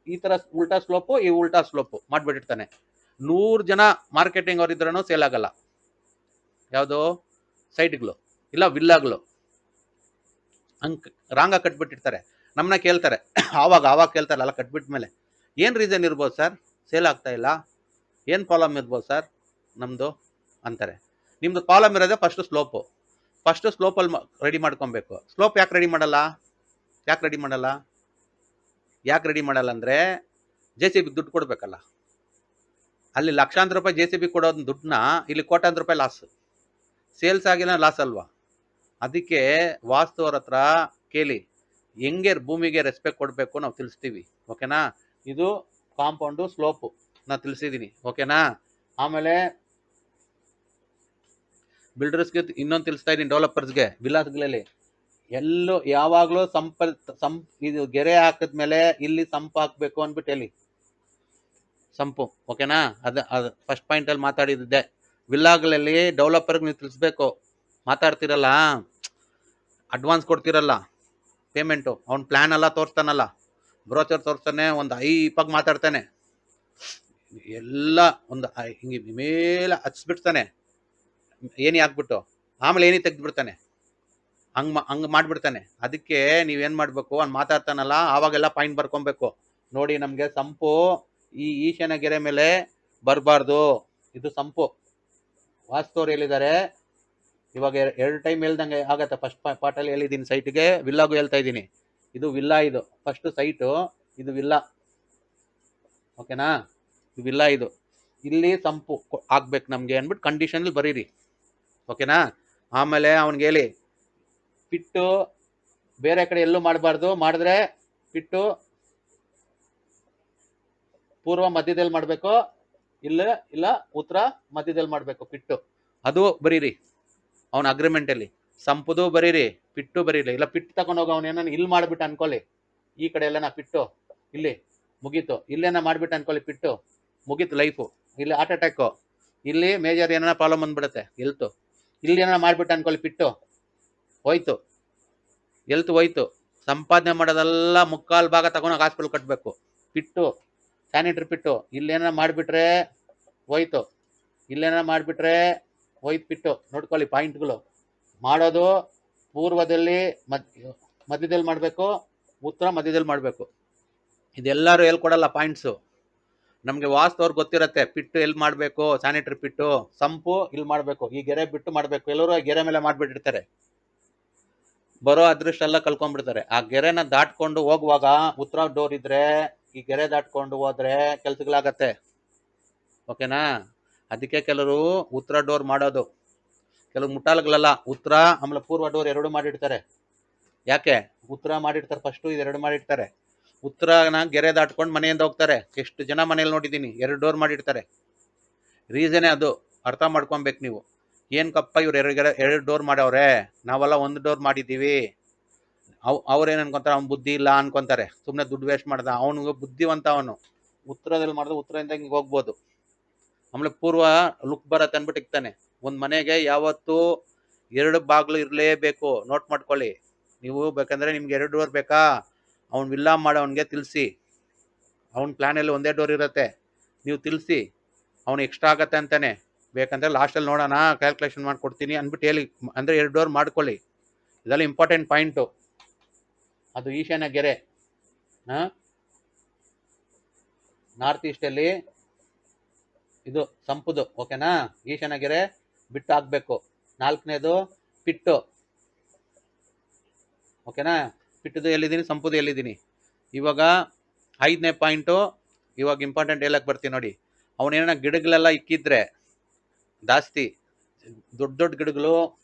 ಈ ಥರ ಉಲ್ಟಾ ಸ್ಲೋಪು, ಈ ಉಲ್ಟಾ ಸ್ಲೋಪು ಮಾಡಿಬಿಟ್ಟಿರ್ತಾನೆ. 100 ಜನ ಮಾರ್ಕೆಟಿಂಗ್ ಅವ್ರು ಇದ್ರೂ ಸೇಲ್ ಆಗಲ್ಲ. ಯಾವುದು ಸೈಟ್ಗಳು ಇಲ್ಲ ವಿಲ್ಲಾಗಳು ಹಂಗೆ ರಾಂಗಾಗಿ ಕಟ್ಬಿಟ್ಟಿರ್ತಾರೆ. ನಮ್ಮನ್ನ ಕೇಳ್ತಾರೆ, ಆವಾಗ ಕೇಳ್ತಾರಲ್ಲ ಕಟ್ಬಿಟ್ಟ ಮೇಲೆ ಏನು ರೀಸನ್ ಇರ್ಬೋದು ಸರ್ ಸೇಲ್ ಆಗ್ತಾ ಇಲ್ಲ? ಏನು ಪ್ರಾಬ್ಲಮ್ ಇರ್ಬೋದು ಸರ್ ನಮ್ಮದು ಅಂತಾರೆ. ನಿಮ್ಮದು ಪ್ರಾಬ್ಲಮ್ ಇರೋದೇ ಫಸ್ಟು ಸ್ಲೋಪಲ್ಲಿ ರೆಡಿ ಮಾಡ್ಕೊಬೇಕು. ಸ್ಲೋಪ್ ಯಾಕೆ ರೆಡಿ ಮಾಡಲ್ಲ? ಯಾಕೆ ರೆಡಿ ಮಾಡಲ್ಲ ಅಂದರೆ ಜೆ ಸಿ ಬಿ ದುಡ್ಡು ಕೊಡಬೇಕಲ್ಲ. ಅಲ್ಲಿ ಲಕ್ಷಾಂತರ ರೂಪಾಯಿ ಜೆ ಸಿ ಬಿ ಕೊಡೋದು ದುಡ್ಡನ್ನ ಇಲ್ಲಿ ಕೋಟ್ಯಾಂತರ ರೂಪಾಯಿ ಲಾಸ್. ಸೇಲ್ಸ್ ಆಗಿಲ್ಲ ಲಾಸ್ ಅಲ್ವಾ? ಅದಕ್ಕೆ ವಾಸ್ತು ಅವ್ರ ಹತ್ರ ಕೇಳಿ, ಹೆಂಗೆ ಭೂಮಿಗೆ ರೆಸ್ಪೆಕ್ಟ್ ಕೊಡಬೇಕು ನಾವು ತಿಳಿಸ್ತೀವಿ. ಓಕೆನಾ? ಇದು ಕಾಂಪೌಂಡು ಸ್ಲೋಪು ನಾನು ತಿಳಿಸಿದ್ದೀನಿ. ಓಕೆನಾ? ಆಮೇಲೆ ಬಿಲ್ಡರ್ಸ್ಗೆ ಇನ್ನೊಂದು ತಿಳಿಸ್ತಾ ಇದ್ದೀನಿ, ಡೆವಲಪರ್ಸ್ಗೆ, ವಿಲಾಸ್ಗಳಲ್ಲಿ ಎಲ್ಲೂ ಯಾವಾಗಲೂ ಇದು ಗೆರೆ ಹಾಕಿದ್ಮೇಲೆ ಇಲ್ಲಿ ಸಂಪು ಹಾಕಬೇಕು ಅಂದ್ಬಿಟ್ಟು ಹೇಳಿ. ಸಂಪು. ಓಕೆನಾ? ಅದು ಫಸ್ಟ್ ಪಾಯಿಂಟಲ್ಲಿ ಮಾತಾಡಿದ್ದೆ. ವಿಲ್ಲಾಗಳಲ್ಲಿ ಡೆವಲಪರ್ಗೆ ನೀವು ತಿಳಿಸ್ಬೇಕು. ಮಾತಾಡ್ತಿರಲ್ಲ, ಅಡ್ವಾನ್ಸ್ ಕೊಡ್ತಿರಲ್ಲ ಪೇಮೆಂಟು, ಅವ್ನ ಪ್ಲ್ಯಾನ್ ಎಲ್ಲ ತೋರಿಸ್ತಾನಲ್ಲ, ಬ್ರೋಚರ್ ತೋರಿಸ್ತಾನೆ, ಒಂದು ಐಪಾಗಿ ಮಾತಾಡ್ತಾನೆ, ಎಲ್ಲ ಒಂದು ಹಿಂಗೆ ಮೇಲೆ ಹಚ್ಬಿಡ್ತಾನೆ, ಏನಿ ಹಾಕ್ಬಿಟ್ಟು ಆಮೇಲೆ ಏನಿ ತೆಗೆದ್ಬಿಡ್ತಾನೆ, ಹಂಗೆ ಮಾಡಿಬಿಡ್ತಾನೆ. ಅದಕ್ಕೆ ನೀವೇನು ಮಾಡಬೇಕು, ಅವ್ನು ಮಾತಾಡ್ತಾನಲ್ಲ ಆವಾಗೆಲ್ಲ ಪಾಯಿಂಟ್ ಬರ್ಕೊಬೇಕು. ನೋಡಿ, ನಮಗೆ ಸಂಪು ಈ ಈಶಾನ್ಯ ಗೆರೆ ಮೇಲೆ ಬರಬಾರ್ದು, ಇದು ಸಂಪು. ವಾಸ್ತವ್ರು ಹೇಳಿದ್ದಾರೆ. ಇವಾಗ 2 ಟೈಮ್ ಹೇಳ್ದಂಗೆ ಆಗತ್ತೆ. ಫಸ್ಟ್ ಪಾರ್ಟಲ್ಲಿ ಹೇಳಿದ್ದೀನಿ ಸೈಟ್ಗೆ, ವಿಲ್ಲಾಗೂ ಹೇಳ್ತಾ ಇದ್ದೀನಿ. ಇದು ವಿಲ್ಲಾ, ಇದು ಫಸ್ಟ್ ಸೈಟು, ಇದು ವಿಲ್ಲಾ. ಓಕೆನಾ? ಇದು ವಿಲ್ಲಾ. ಇದು ಇಲ್ಲಿ ಸಂಪು ಆಗ್ಬೇಕು ನಮಗೆ ಅಂದ್ಬಿಟ್ಟು ಕಂಡೀಷನಲ್ಲಿ ಬರೀರಿ. ಓಕೆನಾ? ಆಮೇಲೆ ಅವ್ನಿಗೆ ಹೇಳಿ, ಪಿಟ್ಟು ಬೇರೆ ಕಡೆ ಎಲ್ಲೂ ಮಾಡಬಾರ್ದು, ಮಾಡಿದ್ರೆ ಪಿಟ್ಟು ಪೂರ್ವ ಮಧ್ಯದಲ್ಲಿ ಮಾಡಬೇಕು, ಇಲ್ಲ ಉತ್ತರ ಮಧ್ಯದಲ್ಲಿ ಮಾಡಬೇಕು ಪಿಟ್ಟು. ಅದು ಬರೀರಿ ಅವನ ಅಗ್ರಿಮೆಂಟಲ್ಲಿ. ಸಂಪುದು ಬರೀರಿ, ಪಿಟ್ಟು ಬರೀರಿ. ಇಲ್ಲ ಪಿಟ್ಟು ತಗೊಂಡೋಗಿ ಅವನೇನ ಇಲ್ಲಿ ಮಾಡಿಬಿಟ್ಟು ಅನ್ಕೊಳ್ಳಿ, ಈ ಕಡೆ ಎಲ್ಲ ಪಿಟ್ಟು ಇಲ್ಲಿ ಮುಗೀತು, ಇಲ್ಲೇನ ಮಾಡಿಬಿಟ್ಟು ಅನ್ಕೊಳ್ಳಿ, ಪಿಟ್ಟು ಮುಗೀತು ಲೈಫು. ಇಲ್ಲಿ ಹಾರ್ಟ್ ಅಟ್ಯಾಕು, ಇಲ್ಲಿ ಮೇಜರ್ ಏನಾರ ಪ್ರಾಬ್ಲಮ್ ಬಂದ್ಬಿಡುತ್ತೆ, ಎಲ್ತು. ಇಲ್ಲಿ ಏನಾರ ಮಾಡಿಬಿಟ್ಟು ಅನ್ಕೊಳ್ಳಿ, ಪಿಟ್ಟು ಹೋಯ್ತು, ಎಲ್ತು ಹೋಯ್ತು. ಸಂಪಾದನೆ ಮಾಡೋದೆಲ್ಲ ಮುಕ್ಕಾಲು ಭಾಗ ತಗೊಂಡೋಗಿ ಹಾಸ್ಪಿಟಲ್ ಕಟ್ಟಬೇಕು. ಪಿಟ್ಟು, ಸ್ಯಾನಿಟ್ರಿ ಪಿಟ್ಟು ಇಲ್ಲೇನಾರ ಮಾಡಿಬಿಟ್ರೆ ಹೋಯ್ತು, ಇಲ್ಲೇನಾರ ಮಾಡಿಬಿಟ್ರೆ ಹೋಯ್ತು ಪಿಟ್ಟು. ನೋಡ್ಕೊಳ್ಳಿ ಪಾಯಿಂಟ್ಗಳು. ಮಾಡೋದು ಪೂರ್ವದಲ್ಲಿ ಮಧ್ಯದಲ್ಲಿ ಮಾಡಬೇಕು, ಉತ್ತರ ಮಧ್ಯದಲ್ಲಿ ಮಾಡಬೇಕು. ಇದೆಲ್ಲರೂ ಹೇಳ್ಕೊಡಲ್ಲ ಪಾಯಿಂಟ್ಸು. ನಮಗೆ ವಾಸ್ತವ್ರಿಗೆ ಗೊತ್ತಿರತ್ತೆ, ಪಿಟ್ಟು ಎಲ್ಲಿ ಮಾಡಬೇಕು, ಸ್ಯಾನಿಟ್ರಿ ಪಿಟ್ಟು, ಸಂಪು ಇಲ್ಲಿ ಮಾಡಬೇಕು, ಈ ಗೆರೆ ಬಿಟ್ಟು ಮಾಡಬೇಕು. ಎಲ್ಲರೂ ಗೆರೆ ಮೇಲೆ ಮಾಡಿಬಿಟ್ಟಿರ್ತಾರೆ, ಬರೋ ಅದೃಷ್ಟ ಎಲ್ಲ ಕಳ್ಕೊಂಡ್ಬಿಡ್ತಾರೆ. ಆ ಗೆರೆನ ದಾಟ್ಕೊಂಡು ಹೋಗುವಾಗ ಉತ್ತರ ಡೋರ್ ಇದ್ರೆ ಈ ಗೆರೆ ದಾಟ್ಕೊಂಡು ಹೋದ್ರೆ ಕೆಲ್ಸಗಳಾಗತ್ತೆ. ಓಕೆನಾ? ಅದಕ್ಕೆ ಕೆಲವರು ಉತ್ತರ ಡೋರ್ ಮಾಡೋದು, ಕೆಲವು ಮುಟ್ಟಾಳುಗಳೆಲ್ಲ ಉತ್ತರ ಆಮೇಲೆ ಪೂರ್ವ ಡೋರ್ ಎರಡು ಮಾಡಿರ್ತಾರೆ. ಯಾಕೆ? ಉತ್ತರ ಮಾಡಿರ್ತಾರೆ ಫಸ್ಟು, ಇದೆರಡು ಮಾಡಿರ್ತಾರೆ. ಉತ್ತರನ ಗೆರೆ ದಾಟ್ಕೊಂಡು ಮನೆಯಿಂದ ಹೋಗ್ತಾರೆ. ಎಷ್ಟು ಜನ ಮನೇಲಿ ನೋಡಿದ್ದೀನಿ 2 ಡೋರ್ ಮಾಡಿರ್ತಾರೆ. ರೀಸನೇ ಅದು. ಅರ್ಥ ಮಾಡ್ಕೊಬೇಕು ನೀವು. ಏನಕ್ಕಪ್ಪ ಇವ್ರು 2 ಡೋರ್ ಮಾಡವ್ರೆ, ನಾವೆಲ್ಲ 1 ಡೋರ್ ಮಾಡಿದ್ದೀವಿ. ಅವ್ರೇನು ಅನ್ಕೊಂತಾರೆ, ಅವ್ನು ಬುದ್ಧಿ ಇಲ್ಲ ಅನ್ಕೊಂತಾರೆ, ಸುಮ್ಮನೆ ದುಡ್ಡು ವೇಸ್ಟ್ ಮಾಡ್ದ. ಅವನಿಗೆ ಬುದ್ಧಿವಂತ, ಅವನು ಉತ್ತರದಲ್ಲಿ ಮಾಡಿದ್ರೆ ಉತ್ತರದಿಂದ ಹಿಂಗೆ ಹೋಗ್ಬೋದು. ಆಮೇಲೆ ಪೂರ್ವ ಲುಕ್ ಬರತ್ತೆ ಅಂದ್ಬಿಟ್ಟು ಇಕ್ತಾನೆ. ಒಂದು ಮನೆಗೆ ಯಾವತ್ತೂ 2 ಬಾಗಿಲು ಇರಲೇಬೇಕು. ನೋಟ್ ಮಾಡ್ಕೊಳ್ಳಿ ನೀವು. ಬೇಕಂದ್ರೆ ನಿಮ್ಗೆ 2 ಡೋರ್ ಬೇಕಾ, ಅವ್ನು ವಿಲ್ಲಾ ಮಾಡೋವನಿಗೆ ತಿಳಿಸಿ. ಅವ್ನ ಪ್ಲ್ಯಾನಲ್ಲಿ ಒಂದೇ ಡೋರ್ ಇರುತ್ತೆ, ನೀವು ತಿಳಿಸಿ. ಅವ್ನು ಎಕ್ಸ್ಟ್ರಾ ಆಗತ್ತೆ ಅಂತಾನೆ, ಬೇಕಂದ್ರೆ ಲಾಸ್ಟಲ್ಲಿ ನೋಡೋಣ ಕ್ಯಾಲ್ಕುಲೇಷನ್ ಮಾಡಿಕೊಡ್ತೀನಿ ಅಂದ್ಬಿಟ್ಟು ಹೇಳಿ. ಅಂದರೆ 2 ಡೋರ್ ಮಾಡ್ಕೊಳ್ಳಿ. ಇದೆಲ್ಲ ಇಂಪಾರ್ಟೆಂಟ್ ಪಾಯಿಂಟು. ಅದು ಈಶಾನ್ಯ ಗೆರೆ, ನಾರ್ತ್ ಈಸ್ಟಲ್ಲಿ ಇದು ಸಂಪುದು. ಓಕೆನಾ? ಈಶಾನ್ಯ ಗೆರೆ ಬಿಟ್ಟು ಹಾಕ್ಬೇಕು. 4ನೇದು ಪಿಟ್ಟು. ಓಕೆನಾ? ಪಿಟ್ಟದು ಎಲ್ಲಿದ್ದೀನಿ, ಸಂಪುದು ಎಲ್ಲಿದ್ದೀನಿ. ಇವಾಗ 5ನೇ ಪಾಯಿಂಟು, ಇವಾಗ ಇಂಪಾರ್ಟೆಂಟ್ ಹೇಳಕ್ಕೆ ಬರ್ತೀನಿ ನೋಡಿ. ಅವನೇನ ಗಿಡಗಳೆಲ್ಲ ಇಕ್ಕಿದ್ರೆ ಜಾಸ್ತಿ ದೊಡ್ಡ ದೊಡ್ಡ ಗಿಡಗಳು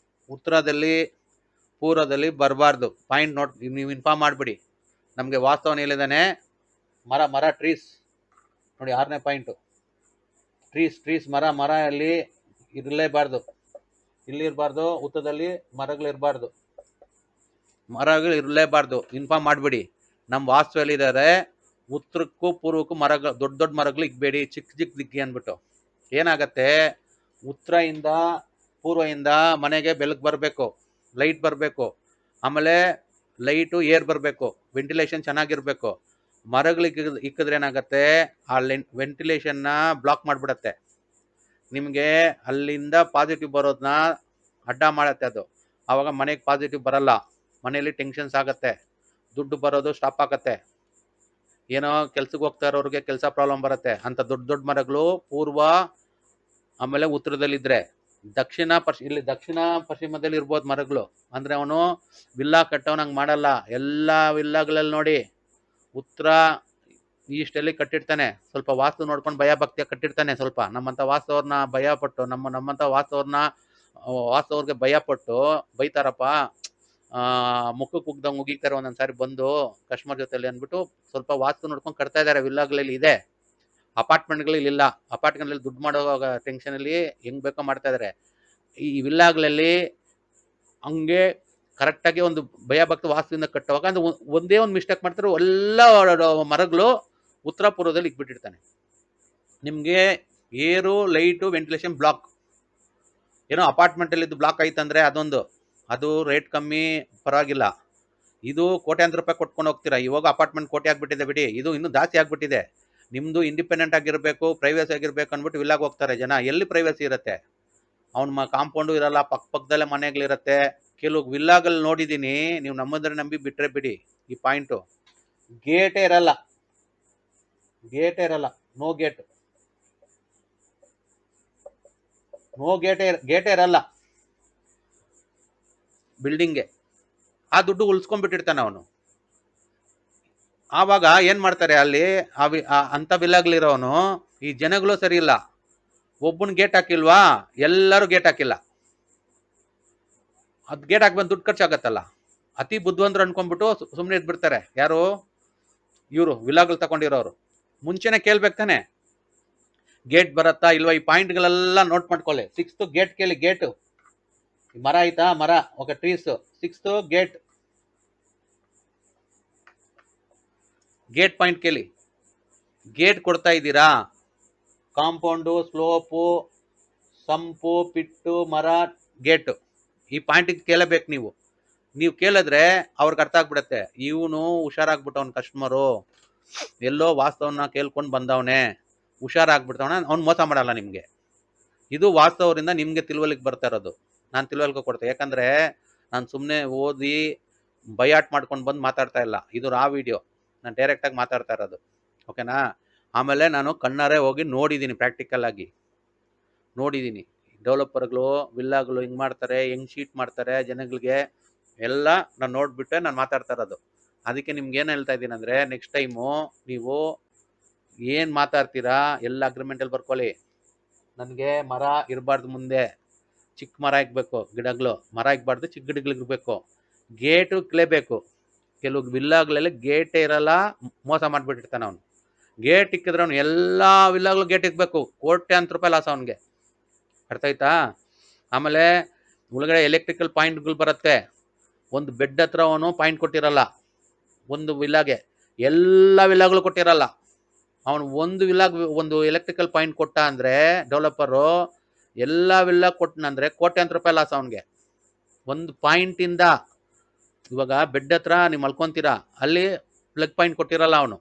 ಉತ್ತರದಲ್ಲಿ ಪೂರ್ವದಲ್ಲಿ ಬರಬಾರ್ದು. ಪಾಯಿಂಟ್ ನೋಟ್ ನೀವು ಇನ್ಫಾರ್ಮ್ ಮಾಡಿಬಿಡಿ. ನಮಗೆ ವಾಸ್ತವನ ಹೇಳಿದಾನೆ, ಮರ ಟ್ರೀಸ್ ನೋಡಿ. 6ನೇ ಪಾಯಿಂಟು ಟ್ರೀಸ್ ಮರ ಅಲ್ಲಿ ಇರಲೇಬಾರ್ದು, ಇಲ್ಲಿರಬಾರ್ದು. ಉತ್ತರದಲ್ಲಿ ಮರಗಳಿರಬಾರ್ದು, ಇನ್ಫಾರ್ಮ್ ಮಾಡಿಬಿಡಿ. ನಮ್ಮ ವಾಸ್ತುವಲ್ಲಿ ಇದ್ದಾರೆ, ಉತ್ತರಕ್ಕೂ ಪೂರ್ವಕ್ಕೂ ಮರಗಳು, ದೊಡ್ಡ ದೊಡ್ಡ ಮರಗಳು ಇಕ್ಬೇಡಿ, ಚಿಕ್ಕ ದಿಕ್ಕಿ ಅಂದ್ಬಿಟ್ಟು. ಏನಾಗತ್ತೆ, ಉತ್ತರದಿಂದ ಪೂರ್ವದಿಂದ ಮನೆಗೆ ಬೆಳಕು ಬರಬೇಕು, ಲೈಟ್ ಬರಬೇಕು. ಆಮೇಲೆ ಲೈಟು ಏರ್ ಬರಬೇಕು, ವೆಂಟಿಲೇಷನ್ ಚೆನ್ನಾಗಿರ್ಬೇಕು. ಮರಗಳಿಗೆ ಇಕ್ಕಿದ್ರೆ ಏನಾಗುತ್ತೆ, ಆ ವೆಂಟಿಲೇಷನ್ನ ಬ್ಲಾಕ್ ಮಾಡಿಬಿಡತ್ತೆ. ನಿಮಗೆ ಅಲ್ಲಿಂದ ಪಾಸಿಟಿವ್ ಬರೋದನ್ನ ಅಡ್ಡ ಮಾಡತ್ತೆ ಅದು. ಆವಾಗ ಮನೆಗೆ ಪಾಸಿಟಿವ್ ಬರಲ್ಲ, ಮನೆಯಲ್ಲಿ ಟೆನ್ಷನ್ಸ್ ಆಗುತ್ತೆ, ದುಡ್ಡು ಬರೋದು ಸ್ಟಾಪ್ ಆಗುತ್ತೆ. ಏನೋ ಕೆಲ್ಸಕ್ಕೆ ಹೋಗ್ತಾ ಇರೋರಿಗೆ ಕೆಲಸ ಪ್ರಾಬ್ಲಮ್ ಬರುತ್ತೆ ಅಂತ ದೊಡ್ಡ ದೊಡ್ಡ ಮರಗಳು ಪೂರ್ವ ಆಮೇಲೆ ಉತ್ತರದಲ್ಲಿದ್ರೆ ಇಲ್ಲಿ ದಕ್ಷಿಣ ಪಶ್ಚಿಮದಲ್ಲಿ ಇರ್ಬೋದು ಮರಗಳು. ಅಂದ್ರೆ ಅವನು ವಿಲ್ಲಾ ಕಟ್ಟೋನಂಗ್ ಮಾಡಲ್ಲ. ಎಲ್ಲಾ ವಿಲ್ಲಾಗಳಲ್ಲಿ ನೋಡಿ ಉತ್ತರ ಈಸ್ಟಲ್ಲಿ ಕಟ್ಟಿರ್ತಾನೆ. ಸ್ವಲ್ಪ ವಾಸ್ತು ನೋಡ್ಕೊಂಡು ಭಯ ಭಕ್ತಿಯ ಕಟ್ಟಿರ್ತಾನೆ. ಸ್ವಲ್ಪ ನಮ್ಮಂತ ವಾಸ್ತವ್ರನ್ನ ಭಯ ಪಟ್ಟು ನಮ್ಮಂತ ವಾಸ್ತವ್ರಿಗೆ ಭಯ ಪಟ್ಟು ಬೈತಾರಪ್ಪ, ಮುಖಕ್ಕೆ ಉಗ್ದಂಗೆ ಮುಗಿತಾರೆ ಒಂದೊಂದ್ಸಾರಿ ಬಂದು ಕಸ್ಟಮರ್ ಜೊತೆಲಿ ಅಂದ್ಬಿಟ್ಟು ಸ್ವಲ್ಪ ವಾಸ್ತು ನೋಡ್ಕೊಂಡು ಕಟ್ತಾ ಇದಾರೆ. ವಿಲ್ಲಾಗಳಲ್ಲಿ ಇದೆ, ಅಪಾರ್ಟ್ಮೆಂಟ್ಗಳಲ್ಲಿ ಇಲ್ಲ. ಅಪಾರ್ಟ್ಮೆಂಟ್ಗಳಲ್ಲಿ ದುಡ್ಡು ಮಾಡೋ ಟೆನ್ಷನ್ ಅಲ್ಲಿ ಹೆಂಗ್ ಬೇಕೋ ಮಾಡ್ತಾ ಇದಾರೆ. ಈ ವಿಲ್ಲಾಗಳಲ್ಲಿ ಹಂಗೆ ಕರೆಕ್ಟಾಗಿ ಒಂದು ಭಯ ಭಕ್ತಿ ವಾಸ್ತುವಿಂದ ಕಟ್ಟುವಾಗ ಅಂದ್ರೆ ಒಂದೇ ಒಂದು ಮಿಸ್ಟೇಕ್ ಮಾಡ್ತಾರೆ, ಎಲ್ಲ ಮರಗಳು ಉತ್ತರ ಪೂರ್ವದಲ್ಲಿ ಇಕ್ಬಿಟ್ಟಿರ್ತಾನೆ. ನಿಮ್ಗೆ ಏರು ಲೈಟು ವೆಂಟಿಲೇಷನ್ ಬ್ಲಾಕ್. ಏನೋ ಅಪಾರ್ಟ್ಮೆಂಟ್ ಅಲ್ಲಿ ಬ್ಲಾಕ್ ಆಯ್ತಂದ್ರೆ ಅದು ರೇಟ್ ಕಮ್ಮಿ, ಪರವಾಗಿಲ್ಲ. ಇದು ಕೋಟ್ಯಾಂತರ ರೂಪಾಯಿ ಕೊಟ್ಕೊಂಡು ಹೋಗ್ತೀರಾ. ಇವಾಗ ಅಪಾರ್ಟ್ಮೆಂಟ್ ಕೋಟಿ ಆಗ್ಬಿಟ್ಟಿದೆ ಬಿಡಿ, ಇದು ಇನ್ನೂ ಜಾಸ್ತಿ ಆಗ್ಬಿಟ್ಟಿದೆ. ನಿಮ್ದು ಇಂಡಿಪೆಂಡೆಂಟ್ ಆಗಿರ್ಬೇಕು, ಪ್ರೈವೇಸಿ ಆಗಿರ್ಬೇಕು ಅಂದ್ಬಿಟ್ಟು ವಿಲ್ಲಾಗ್ ಹೋಗ್ತಾರೆ ಜನ. ಎಲ್ಲಿ ಪ್ರೈವೇಸಿ ಇರುತ್ತೆ? ಅವ್ನ ಕಾಂಪೌಂಡು ಇರಲ್ಲ, ಪಕ್ಕದಲ್ಲೇ ಮನೆಗಳಿರತ್ತೆ. ಕೆಲವು ವಿಲ್ಲಾಗಲ್ಲಿ ನೋಡಿದೀನಿ, ನೀವು ನಮ್ಮದ್ರೆ ನಂಬಿ ಬಿಟ್ರೆ ಬಿಡಿ, ಈ ಪಾಯಿಂಟು ಗೇಟೇ ಇರಲ್ಲ. ನೋ ಗೇಟೇ ಇರಲ್ಲ ಬಿಲ್ಡಿಂಗ್ಗೆ. ಆ ದುಡ್ಡು ಉಳಿಸ್ಕೊಂಡ್ಬಿಟ್ಟಿರ್ತಾನೆ ಅವನು. ಆವಾಗ ಏನ್ ಮಾಡ್ತಾರೆ ಅಲ್ಲಿ ಅಂತ ವಿಲ್ಲಾಗ್ಲಿರೋನು, ಈ ಜನಗಳು ಸರಿ ಇಲ್ಲ, ಒಬ್ಬನ್ ಗೇಟ್ ಹಾಕಿಲ್ವಾ, ಎಲ್ಲರೂ ಗೇಟ್ ಹಾಕಿಲ್ಲ. ಅದ್ ಗೇಟ್ ಹಾಕ್ಬಂದು ದುಡ್ಡು ಖರ್ಚಾಗತ್ತಲ್ಲ. ಅತಿ ಬುದ್ಧಿವಂತರು ಅನ್ಕೊಂಡ್ಬಿಟ್ಟು ಸುಮ್ಮನೆ ಇದ್ಬಿಡ್ತಾರೆ. ಯಾರು? ಇವರು ವಿಲ್ಲಾಗಳು ತಗೊಂಡಿರೋರು. ಮುಂಚೆನೆ ಕೇಳ್ಬೇಕು ತಾನೆ, ಗೇಟ್ ಬರತ್ತಾ ಇಲ್ವಾ? ಈ ಪಾಯಿಂಟ್ಗಳೆಲ್ಲ ನೋಟ್ ಮಾಡ್ಕೊಳ್ಳಿ. 6th ಗೇಟ್ ಕೇಳಿ. ಗೇಟ್ ಮರ ಆಯ್ತಾ? ಮರ, okay, trees. 6th gate point ಕೇಳಿ. ಗೇಟ್ ಕೊಡ್ತಾ ಇದ್ದೀರಾ? ಕಾಂಪೌಂಡು, ಸ್ಲೋಪು, ಸಂಪು, ಪಿಟ್ಟು, ಮರ, ಗೇಟ್, ಈ ಪಾಯಿಂಟಿಗೆ ಕೇಳಬೇಕು ನೀವು ಕೇಳಿದ್ರೆ ಅವ್ರಿಗೆ ಅರ್ಥ ಆಗ್ಬಿಡತ್ತೆ. ಇವನು ಹುಷಾರಾಗ್ಬಿಟ್ಟವನ್ ಕಸ್ಟಮರು, ಎಲ್ಲೋ ವಾಸ್ತವನ್ನ ಕೇಳ್ಕೊಂಡು ಬಂದವನೇ, ಹುಷಾರಾಗ್ಬಿಡ್ತವನ, ಅವ್ನು ಮೋಸ ಮಾಡಲ್ಲ ನಿಮ್ಗೆ. ಇದು ವಾಸ್ತವರಿಂದ ನಿಮ್ಗೆ ತಿಳುವಳಿಕೆ ಬರ್ತಾ ಇರೋದು. ನಾನು ತಿಳುವಳಿಕೆ ಕೊಡ್ತೇನೆ, ಯಾಕಂದ್ರೆ ನಾನು ಸುಮ್ಮನೆ ಓದಿ ಬಯಾಟ್ ಮಾಡ್ಕೊಂಡು ಬಂದು ಮಾತಾಡ್ತಾ ಇಲ್ಲ. ಇದು ರಾ ವಿಡಿಯೋ, ನಾನು ಡೈರೆಕ್ಟಾಗಿ ಮಾತಾಡ್ತಾ ಇರೋದು, ಓಕೆನಾ? ಆಮೇಲೆ ನಾನು ಕಣ್ಣಾರೆ ಹೋಗಿ ನೋಡಿದ್ದೀನಿ, ಪ್ರಾಕ್ಟಿಕಲ್ ಆಗಿ ನೋಡಿದ್ದೀನಿ. ಡೆವಲಪರ್ಗಳು ವಿಲ್ಲಾಗಳು ಹಿಂಗೆ ಮಾಡ್ತಾರೆ, ಹೆಂಗ್ ಶೀಟ್ ಮಾಡ್ತಾರೆ ಜನಗಳಿಗೆ, ಎಲ್ಲ ನಾನು ನೋಡ್ಬಿಟ್ಟೆ ನಾನು ಮಾತಾಡ್ತಾ ಇರೋದು. ಅದಕ್ಕೆ ನಿಮ್ಗೆ ಏನು ಹೇಳ್ತಾ ಇದ್ದೀನಿ ಅಂದರೆ, ನೆಕ್ಸ್ಟ್ ಟೈಮು ನೀವು ಏನು ಮಾತಾಡ್ತೀರಾ ಎಲ್ಲ ಅಗ್ರಿಮೆಂಟಲ್ಲಿ ಬರ್ಕೊಳ್ಳಿ. ನನಗೆ ಮರ ಇರಬಾರ್ದು, ಮುಂದೆ ಚಿಕ್ಕ ಮರ ಇಕ್ಬೇಕು, ಗಿಡಗಳು ಮರ ಇಕ್ಬಾರ್ದು, ಚಿಕ್ಕ ಗಿಡಗಳಿರ್ಬೇಕು, ಗೇಟು ಇಕ್ಲೇಬೇಕು. ಕೆಲವು ವಿಲ್ಲಾಗಳಲ್ಲಿ ಗೇಟೇ ಇರಲ್ಲ, ಮೋಸ ಮಾಡಿಬಿಟ್ಟಿರ್ತಾನೆ ಅವನು. ಗೇಟ್ ಇಕ್ಕಿದ್ರೆ ಅವನು ಎಲ್ಲ ವಿಲ್ಲಾಗಳು ಗೇಟ್ ಇಕ್ಬೇಕು, ಕೋಟ್ಯಾಂತರ ರೂಪಾಯಿ ಲಾಸ್ ಅವನಿಗೆ. ಅರ್ಥ ಆಯ್ತಾ? ಆಮೇಲೆ ಒಳಗಡೆ ಎಲೆಕ್ಟ್ರಿಕಲ್ ಪಾಯಿಂಟ್ಗಳು ಬರುತ್ತೆ. ಒಂದು ಬೆಡ್ ಹತ್ರ ಅವನು ಪಾಯಿಂಟ್ ಕೊಟ್ಟಿರಲ್ಲ, ಒಂದು ವಿಲ್ಲಾಗೆ ಎಲ್ಲ ವಿಲ್ಲಾಗಳು ಕೊಟ್ಟಿರಲ್ಲ. ಅವನು ಒಂದು ವಿಲ್ಲಾಗ್ ಒಂದು ಎಲೆಕ್ಟ್ರಿಕಲ್ ಪಾಯಿಂಟ್ ಕೊಟ್ಟ ಅಂದ್ರೆ ಡೆವಲಪರು ಎಲ್ಲ ವಿಲ್ಲಾ ಕೊಟ್ಟನಂದ್ರೆ ಕೋಟ್ಯಾಂತರ ರೂಪಾಯಿ ಲಾಸ್ ಅವನಿಗೆ, ಒಂದು ಪಾಯಿಂಟಿಂದ. ಇವಾಗ ಬೆಡ್ ಹತ್ರ ನೀವು ಮಲ್ಕೊಂತೀರಾ, ಅಲ್ಲಿ ಪ್ಲಗ್ ಪಾಯಿಂಟ್ ಕೊಟ್ಟಿರಲ್ಲ, ಅವನು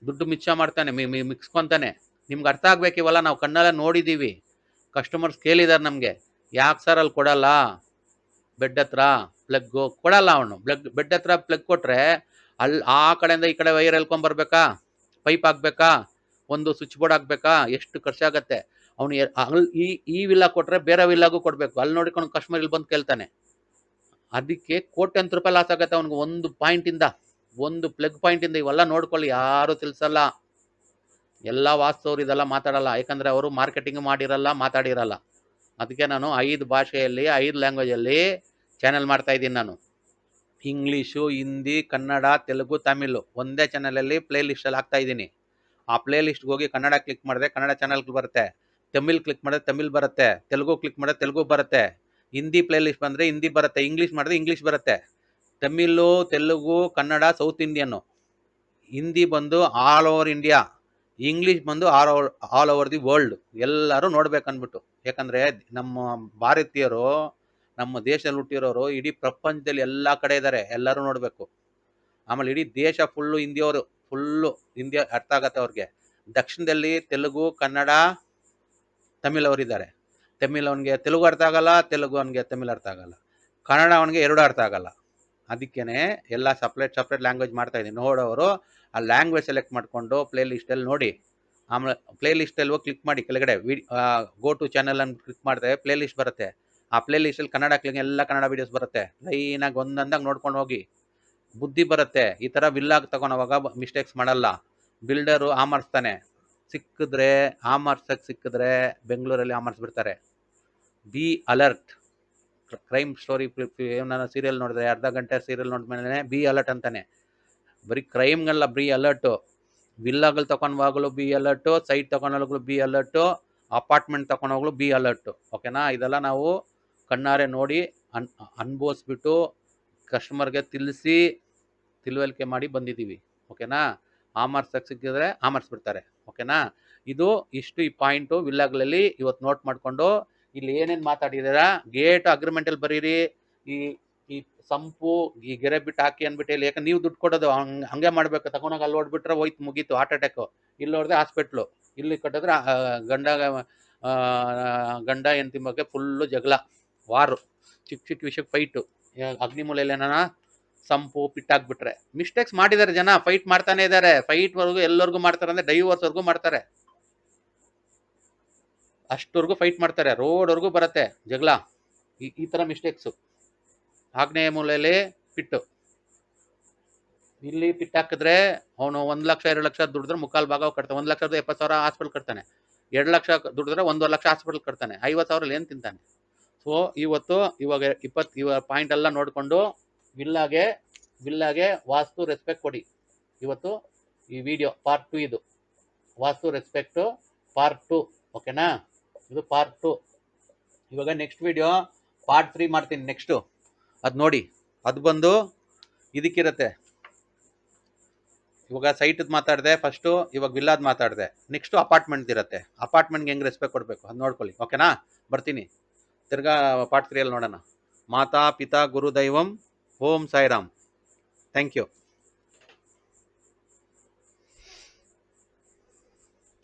ದುಡ್ಡು ಮಿಚ್ಚ ಮಾಡ್ತಾನೆ, ಮಿಕ್ಸ್ಕೊಂತಾನೆ. ನಿಮ್ಗೆ ಅರ್ಥ ಆಗ್ಬೇಕು, ಇವೆಲ್ಲ ನಾವು ಕಣ್ಣೆಲ್ಲ ನೋಡಿದ್ದೀವಿ. ಕಸ್ಟಮರ್ಸ್ ಕೇಳಿದಾರೆ ನಮಗೆ, ಯಾಕೆ ಸರ್ ಅಲ್ಲಿ ಕೊಡಲ್ಲ ಬೆಡ್ ಹತ್ರ ಪ್ಲಗ್ಗು? ಕೊಡಲ್ಲ ಅವನು. ಬೆಡ್ ಹತ್ರ ಪ್ಲಗ್ ಕೊಟ್ರೆ ಅಲ್ಲಿ ಆ ಕಡೆಯಿಂದ ಈ ಕಡೆ ವೈರ್ ಎಳ್ಕೊಂಬರ್ಬೇಕಾ, ಪೈಪ್ ಹಾಕ್ಬೇಕಾ, ಒಂದು ಸ್ವಿಚ್ ಬೋರ್ಡ್ ಹಾಕ್ಬೇಕಾ, ಎಷ್ಟು ಖರ್ಚಾಗತ್ತೆ. ಅವನು ಈ ವಿಲ್ಲಾ ಕೊಟ್ರೆ ಬೇರೆ ವಿಲ್ಲಾಗೂ ಕೊಡ್ಬೇಕು. ಅಲ್ಲಿ ನೋಡಿಕೊಂಡು ಕಸ್ಟಮರ್ ಇಲ್ಲಿ ಬಂದು ಕೇಳ್ತಾನೆ. ಅದಕ್ಕೆ ಕೋಟ್ಯಾಂತರ ರೂಪಾಯಿ ಲಾಸ್ ಆಗತ್ತೆ ಅವನಿಗೆ, ಒಂದು ಪಾಯಿಂಟಿಂದ, ಒಂದು ಪ್ಲಗ್ ಪಾಯಿಂಟಿಂದ. ಇವೆಲ್ಲ ನೋಡ್ಕೊಳ್ಳಿ, ಯಾರು ತಿಳಿಸಲ್ಲ. ಎಲ್ಲ ವಾಸ್ತವ್ರು ಇದೆಲ್ಲ ಮಾತಾಡಲ್ಲ, ಯಾಕಂದ್ರೆ ಅವರು ಮಾರ್ಕೆಟಿಂಗ್ ಮಾಡಿರಲ್ಲ, ಮಾತಾಡಿರಲ್ಲ. ಅದಕ್ಕೆ ನಾನು 5 ಭಾಷೆಯಲ್ಲಿ 5 ಲ್ಯಾಂಗ್ವೇಜಲ್ಲಿ ಚಾನೆಲ್ ಮಾಡ್ತಾ ಇದ್ದೀನಿ. ನಾನು ಇಂಗ್ಲೀಷು, ಹಿಂದಿ, ಕನ್ನಡ, ತೆಲುಗು, ತಮಿಳು ಒಂದೇ ಚಾನಲಲ್ಲಿ ಪ್ಲೇ ಲಿಸ್ಟಲ್ಲಿ ಹಾಕ್ತಾ ಇದ್ದೀನಿ. ಆ ಪ್ಲೇ ಲಿಸ್ಟ್ಗೆ ಹೋಗಿ ಕನ್ನಡ ಕ್ಲಿಕ್ ಮಾಡಿದ್ರೆ ಕನ್ನಡ ಚಾನಲ್ಗೆ ಬರುತ್ತೆ, ತಮಿಳ್ ಕ್ಲಿಕ್ ಮಾಡಿದ್ರೆ ತಮಿಳ್ ಬರುತ್ತೆ, ತೆಲುಗು ಕ್ಲಿಕ್ ಮಾಡಿದ್ರೆ ತೆಲುಗು ಬರುತ್ತೆ, ಹಿಂದಿ ಪ್ಲೇ ಲಿಸ್ಟ್ ಬಂದರೆ ಹಿಂದಿ ಬರುತ್ತೆ, ಇಂಗ್ಲೀಷ್ ಮಾಡಿದ್ರೆ ಇಂಗ್ಲೀಷ್ ಬರುತ್ತೆ. ತಮಿಳು, ತೆಲುಗು, ಕನ್ನಡ ಸೌತ್ ಇಂಡಿಯನ್ನು, ಹಿಂದಿ ಬಂದು ಆಲ್ ಓವರ್ ಇಂಡಿಯಾ, ಇಂಗ್ಲೀಷ್ ಬಂದು ಆಲ್ ಓವರ್ ದಿ ವರ್ಲ್ಡ್. ಎಲ್ಲರೂ ನೋಡ್ಬೇಕನ್ಬಿಟ್ಟು. ಯಾಕಂದರೆ ನಮ್ಮ ಭಾರತೀಯರು, ನಮ್ಮ ದೇಶದಲ್ಲಿ ಹುಟ್ಟಿರೋರು ಇಡೀ ಪ್ರಪಂಚದಲ್ಲಿ ಎಲ್ಲ ಕಡೆ ಇದ್ದಾರೆ, ಎಲ್ಲರೂ ನೋಡಬೇಕು. ಆಮೇಲೆ ಇಡೀ ದೇಶ ಫುಲ್ಲು ಹಿಂದಿಯವರು, ಫುಲ್ಲು ಹಿಂದಿ ಅರ್ಥ ಆಗತ್ತೆ ಅವ್ರಿಗೆ. ದಕ್ಷಿಣದಲ್ಲಿ ತೆಲುಗು, ಕನ್ನಡ, ತಮಿಳ್ ಅವರಿದ್ದಾರೆ. ತಮಿಳ್ ಅವನಿಗೆ ತೆಲುಗು ಅರ್ಥ ಆಗಲ್ಲ, ತೆಲುಗು ಅವನಿಗೆ ತಮಿಳ್ ಅರ್ಥ ಆಗಲ್ಲ, ಕನ್ನಡ ಅವನಿಗೆ 2 ಅರ್ಥ ಆಗಲ್ಲ. ಅದಕ್ಕೇನೆ ಎಲ್ಲ ಸಪ್ರೇಟ್ ಲ್ಯಾಂಗ್ವೇಜ್ ಮಾಡ್ತಾ ಇದ್ದೀನಿ. ನೋಡೋರು ಆ ಲ್ಯಾಂಗ್ವೇಜ್ ಸೆಲೆಕ್ಟ್ ಮಾಡಿಕೊಂಡು ಪ್ಲೇ ಲಿಸ್ಟಲ್ಲಿ ನೋಡಿ. ಆಮೇಲೆ ಪ್ಲೇ ಲಿಸ್ಟಲ್ಲಿ ಹೋಗಿ ಕ್ಲಿಕ್ ಮಾಡಿ ಕೆಳಗಡೆ ಗೋ ಟು ಚಾನಲ್ ಅಂತ ಕ್ಲಿಕ್ ಮಾಡಿದ್ರೆ ಪ್ಲೇ ಲಿಸ್ಟ್ ಬರುತ್ತೆ. ಆ ಪ್ಲೇ ಲಿಸ್ಟಲ್ಲಿ ಕನ್ನಡ ಕ್ಲಿಕ್ ಎಲ್ಲ ಕನ್ನಡ ವೀಡಿಯೋಸ್ ಬರುತ್ತೆ. ಲೈನಾಗಿ ಒಂದೊಂದಾಗಿ ನೋಡ್ಕೊಂಡು ಹೋಗಿ, ಬುದ್ಧಿ ಬರುತ್ತೆ. ಈ ಥರ ವಿಲ್ಲಾಗಿ ತಗೊಳೋವಾಗ ಮಿಸ್ಟೇಕ್ಸ್ ಮಾಡಲ್ಲ. ಬಿಲ್ಡರು ಆಮರ್ಸ್ತಾನೆ, ಸಿಕ್ಕಿದ್ರೆ ಆಮರ್ಸಕ್ಕೆ ಸಿಕ್ಕಿದ್ರೆ ಬೆಂಗಳೂರಲ್ಲಿ ಆಮರ್ಸ್ಬಿಡ್ತಾರೆ. Be alert. ಕ್ರೈಮ್ ಸ್ಟೋರಿ ಏನಾರ ಸೀರಿಯಲ್ ನೋಡಿದ್ರೆ ಅರ್ಧ ಗಂಟೆ ಸೀರಿಯಲ್ ನೋಡಿದ್ಮೇಲೆ ಬಿ ಅಲರ್ಟ್ ಅಂತಾನೆ. ಬರೀ ಕ್ರೈಮ್ಗೆಲ್ಲ ಬಿ ಅಲರ್ಟು, ವಿಲ್ಲಾಗಳು ತಗೊಂಡವಾಗಲೂ ಬಿ ಅಲರ್ಟು, ಸೈಟ್ ತಗೊಂಡೋಗ್ಲು ಬಿ ಅಲರ್ಟು, ಅಪಾರ್ಟ್ಮೆಂಟ್ ತಗೊಂಡೋಗ್ಲು ಬಿ ಅಲರ್ಟು. ಓಕೆನಾ? ಇದೆಲ್ಲ ನಾವು ಕಣ್ಣಾರೆ ನೋಡಿ ಅನುಭವಿಸ್ಬಿಟ್ಟು ಕಸ್ಟಮರ್ಗೆ ತಿಳುವಳಿಕೆ ಮಾಡಿ ಬಂದಿದ್ದೀವಿ. ಓಕೆನಾ? ಆಮರ್ಸಕ್ಕೆ ಸಿಕ್ಕಿದ್ರೆ ಆಮರ್ಸ್ಬಿಡ್ತಾರೆ. ಓಕೆನಾ? ಇದು ಇಷ್ಟು ಈ ಪಾಯಿಂಟು ವಿಲ್ಲಾಗಳಲ್ಲಿ ಇವತ್ತು ನೋಟ್ ಮಾಡಿಕೊಂಡು ಇಲ್ಲಿ ಏನೇನು ಮಾತಾಡಿದಾರ ಗೇಟ್ ಅಗ್ರಿಮೆಂಟಲ್ಲಿ ಬರೀರಿ. ಈ ಈ ಸಂಪು ಈ ಗೆರೆ ಬಿಟ್ಟು ಹಾಕಿ ಅಂದ್ಬಿಟ್ಟು ಹೇಳಿ, ಯಾಕಂದ್ರೆ ನೀವು ದುಡ್ಡು ಕೊಡೋದು ಹಂಗೆ ಮಾಡಬೇಕು. ತಗೊಂಡೋಗಿ ಅಲ್ಲಿ ಓಡ್ಬಿಟ್ರೆ ಹೋಯ್ತು, ಮುಗೀತು, ಹಾರ್ಟ್ ಅಟ್ಯಾಕು. ಇಲ್ಲಿ ನೋಡಿದ್ರೆ ಹಾಸ್ಪಿಟ್ಲು, ಇಲ್ಲಿ ಕಟ್ಟಿದ್ರೆ ಗಂಡ ಹೆಂಡತಿ ಬಗ್ಗೆ ಫುಲ್ಲು ಜಗಳ, ವಾರು, ಚಿಕ್ಕ ಚಿಕ್ಕ ವಿಷಯಕ್ಕೆ ಫೈಟು. ಅಗ್ನಿಮೂಲೆಯಲ್ಲಿ ಏನಾನ ಸಂಪು ಪಿಟ್ಟಾಕ್ಬಿಟ್ರೆ ಮಿಸ್ಟೇಕ್ಸ್ ಮಾಡಿದ್ದಾರೆ ಜನ, ಫೈಟ್ ಮಾಡ್ತಾನೆ ಇದ್ದಾರೆ. ಫೈಟ್ವರೆಗೂ ಎಲ್ಲರಿಗೂ ಮಾಡ್ತಾರೆ, ಅಂದರೆ ಡೈವರ್ಸ್ವರೆಗೂ ಮಾಡ್ತಾರೆ, ಅಷ್ಟವರೆಗೂ ಫೈಟ್ ಮಾಡ್ತಾರೆ, ರೋಡ್ವರೆಗೂ ಬರುತ್ತೆ ಜಗಳ. ಈ ಥರ ಮಿಸ್ಟೇಕ್ಸು. ಆಗ್ನೇಯ ಮೂಲೆಯಲ್ಲಿ ಪಿಟ್ಟು, ಇಲ್ಲಿ ಪಿಟ್ ಹಾಕಿದ್ರೆ ಅವನು 1 ಲಕ್ಷ 2 ಲಕ್ಷ ದುಡಿದ್ರೆ ಮುಕ್ಕಾಲು ಭಾಗ ಕಟ್ತಾನೆ. 1 ಲಕ್ಷದ 70,000 ಹಾಸ್ಪಿಟಲ್ ಕಟ್ತಾನೆ. 2 ಲಕ್ಷ ದುಡಿದ್ರೆ 1.5 ಲಕ್ಷ ಹಾಸ್ಪಿಟಲ್ ಕಟ್ತಾನೆ. 50,000 ಏನು ತಿಂತಾನೆ? ಸೊ ಇವತ್ತು ಇವಾಗ ಪಾಯಿಂಟ್ ಎಲ್ಲ ನೋಡಿಕೊಂಡು ವಿಲ್ಲಾಗೆ ವಾಸ್ತು ರೆಸ್ಪೆಕ್ಟ್ ಕೊಡಿ. ಇವತ್ತು ಈ ವಿಡಿಯೋ ಪಾರ್ಟ್ 2 ಇದು ವಾಸ್ತು ರೆಸ್ಪೆಕ್ಟು ಪಾರ್ಟ್ 2. ಓಕೆನಾ? ಇದು ಪಾರ್ಟ್ 2. ಇವಾಗ ನೆಕ್ಸ್ಟ್ ವಿಡಿಯೋ ಪಾರ್ಟ್ 3 ಮಾಡ್ತೀನಿ ನೆಕ್ಸ್ಟು. ಅದು ನೋಡಿ, ಅದು ಬಂದು ಇದಕ್ಕಿರುತ್ತೆ. ಇವಾಗ ಸೈಟದ್ದು ಮಾತಾಡಿದೆ ಫಸ್ಟು, ಇವಾಗ ವಿಲ್ಲಾದ್ ಮಾತಾಡಿದೆ. ನೆಕ್ಸ್ಟು ಅಪಾರ್ಟ್ಮೆಂಟ್ ಇರುತ್ತೆ. ಅಪಾರ್ಟ್ಮೆಂಟ್ಗೆ ಹೆಂಗೆ ರೆಸ್ಪೆಕ್ಟ್ ಕೊಡಬೇಕು ಅದು ನೋಡ್ಕೊಳ್ಳಿ. ಓಕೆನಾ? ಬರ್ತೀನಿ ತಿರ್ಗಾ ಪಾರ್ಟ್ 3 ಅಲ್ಲಿ ನೋಡೋಣ. ಮಾತಾ ಪಿತಾ ಗುರು ದೈವಂ. ಓಂ ಸಾಯಿರಾಮ್. Thank you.